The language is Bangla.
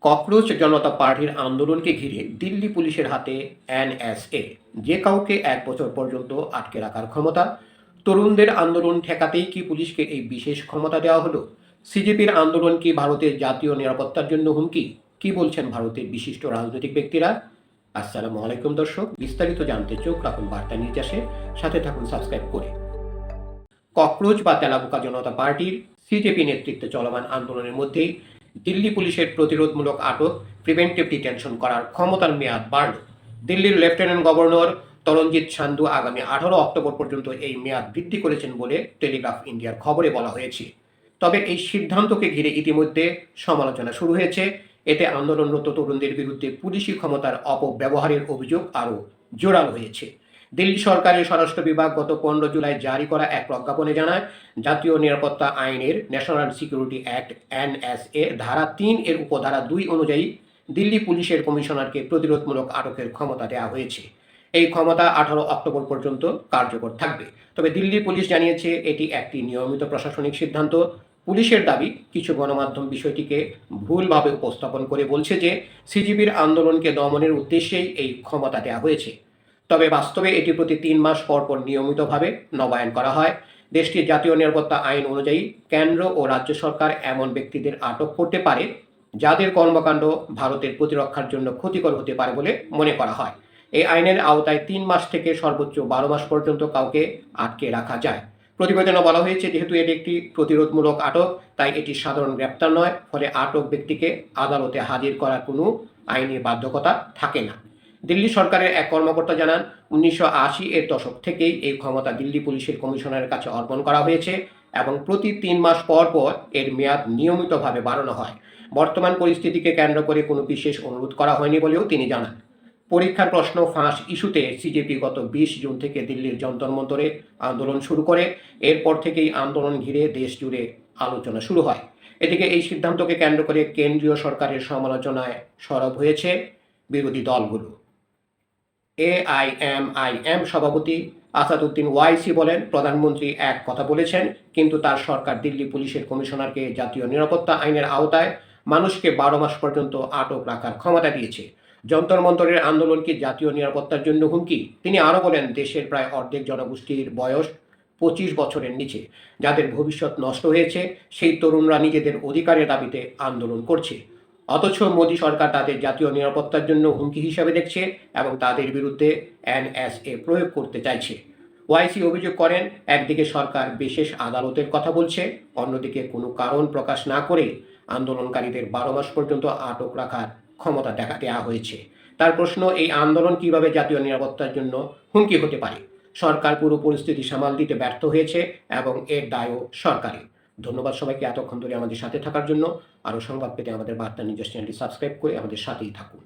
ককরোচ জনতা পার্টির আন্দোলনকে ঘিরে দিল্লি পুলিশের হাতে এনএসএ, যে কাউকে 1 বছর পর্যন্ত আটকে রাখার ক্ষমতা। তরুণদের আন্দোলন ঠেকাতেই কি পুলিশকে এই বিশেষ ক্ষমতা দেওয়া হলো? সিজেপির আন্দোলন কি ভারতের জাতীয় নিরাপত্তার জন্য হুমকি? কি বলছেন ভারতের বিশিষ্ট রাজনৈতিক ব্যক্তিরা? আসসালামু আলাইকুম দর্শক, বিস্তারিত জানতে চোখ রাখুন বার্তা নির্যাসে, সাথে থাকুন সাবস্ক্রাইব করে। ককরোচ বা তেলাপোকা জনতা পার্টির সিজেপি নেতৃত্বে চলমান আন্দোলনের মধ্যেই দিল্লি পুলিশের প্রতিরোধমূলক আটক, প্রিভেন্টিভ ডিটেনশন করার ক্ষমতার মেয়াদ বাড়ল। দিল্লির লেফটেন্যান্ট গভর্নর তরণজিৎ সান্ধু আগামী 18 অক্টোবর পর্যন্ত এই মেয়াদ বৃদ্ধি করেছেন বলে টেলিগ্রাফ ইন্ডিয়ার খবরে বলা হয়েছে। তবে এই সিদ্ধান্তকে ঘিরে ইতিমধ্যে সমালোচনা শুরু হয়েছে। এতে আন্দোলনরত তরুণদের বিরুদ্ধে পুলিশি ক্ষমতার অপব্যবহারের অভিযোগ আরও জোরালো হয়েছে। দিল্লি সরকারের স্বরাষ্ট্র বিভাগ গত 15 জুলাই জারি করা এক প্রজ্ঞাপনে জানায়, জাতীয় নিরাপত্তা আইনের ন্যাশনাল সিকিউরিটি অ্যাক্ট এনএসএ ধারা 3 এর উপধারা 2 অনুযায়ী দিল্লি পুলিশের কমিশনারকে প্রতিরোধমূলক আটকের ক্ষমতা দেওয়া হয়েছে। এই ক্ষমতা 18 অক্টোবর পর্যন্ত কার্যকর থাকবে। তবে দিল্লি পুলিশ জানিয়েছে এটি একটি নিয়মিত প্রশাসনিক সিদ্ধান্ত। পুলিশের দাবি, কিছু গণমাধ্যম বিষয়টিকে ভুলভাবে উপস্থাপন করে বলছে যে সিজিবির আন্দোলনকে দমনের উদ্দেশ্যেই এই ক্ষমতা দেওয়া হয়েছে। তবে বাস্তবে এটি প্রতি 3 মাস পর পর নিয়মিতভাবে নবায়ন করা হয়। দেশটির জাতীয় নিরাপত্তা আইন অনুযায়ী কেন্দ্র ও রাজ্য সরকার এমন ব্যক্তিদের আটক করতে পারে যাদের কর্মকাণ্ড ভারতের প্রতিরক্ষার জন্য ক্ষতিকর হতে পারে বলে মনে করা হয়। এই আইনের আওতায় 3 মাস থেকে সর্বোচ্চ 12 মাস পর্যন্ত কাউকে আটকে রাখা যায়। প্রতিবেদনে বলা হয়েছে, যেহেতু এটি একটি প্রতিরোধমূলক আটক, তাই এটি সাধারণ গ্রেপ্তার নয়, ফলে আটক ব্যক্তিকে আদালতে হাজির করার কোনো আইনি বাধ্যকতা থাকে না। দিল্লি সরকারের এক কর্মকর্তা জানান, 1980-এর দশক থেকেই এই ক্ষমতা দিল্লি পুলিশের কমিশনারের কাছে অর্পণ করা হয়েছে এবং প্রতি 3 মাস পর পর এর মেয়াদ নিয়মিতভাবে বাড়ানো হয়। বর্তমান পরিস্থিতিকে কেন্দ্র করে কোনো বিশেষ অনুরোধ করা হয়নি বলেও তিনি জানান। পরীক্ষার প্রশ্ন ফাঁস ইস্যুতে সিজেপি গত 20 জুন থেকে দিল্লির যন্তর মন্তরে আন্দোলন শুরু করে। এরপর থেকেই আন্দোলন ঘিরে দেশ জুড়ে আলোচনা শুরু হয়। এদিকে এই সিদ্ধান্তকে কেন্দ্র করে কেন্দ্রীয় সরকারের সমালোচনায় সরব হয়েছে বিরোধী দলগুলো। এআইএমআইএম সভাপতি আসাদুদ্দিন ওয়াইসি বলেন, প্রধানমন্ত্রী এক কথা বলেছেন, কিন্তু তার সরকার দিল্লি পুলিশের কমিশনারকে জাতীয় নিরাপত্তা আইনের আওতায় মানুষকে 12 মাস পর্যন্ত আটক রাখার ক্ষমতা দিয়েছে। যন্তর মন্তরের আন্দোলন কি জাতীয় নিরাপত্তার জন্য হুমকি? তিনি আরও বলেন, দেশের প্রায় অর্ধেক জনগোষ্ঠীর বয়স 25 বছরের নিচে। যাদের ভবিষ্যৎ নষ্ট হয়েছে, সেই তরুণরা নিজেদের অধিকারের দাবিতে আন্দোলন করছে। অথচ মোদী সরকার তাদের জাতীয় নিরাপত্তার জন্য হুমকি হিসাবে দেখছে এবং তাদের বিরুদ্ধে এনএসএ প্রয়োগ করতে চাইছে। ওয়াইসি অভিযোগ করেন, একদিকে সরকার বিশেষ আদালতের কথা বলছে, অন্যদিকে কোনো কারণ প্রকাশ না করে আন্দোলনকারীদের 12 মাস পর্যন্ত আটক রাখার ক্ষমতা দেওয়া হয়েছে। তার প্রশ্ন, এই আন্দোলন কিভাবে জাতীয় নিরাপত্তার জন্য হুমকি হতে পারে? সরকার পুরো পরিস্থিতি সামাল দিতে ব্যর্থ হয়েছে এবং এর দায়ও সরকারের। ধন্যবাদ সবাইকে এতক্ষণ ধরে আমাদের সাথে থাকার জন্য। আরও সংবাদ পেতে আমাদের বার্তা নিউজ চ্যানেলটি সাবস্ক্রাইব করে আমাদের সাথেই থাকুন।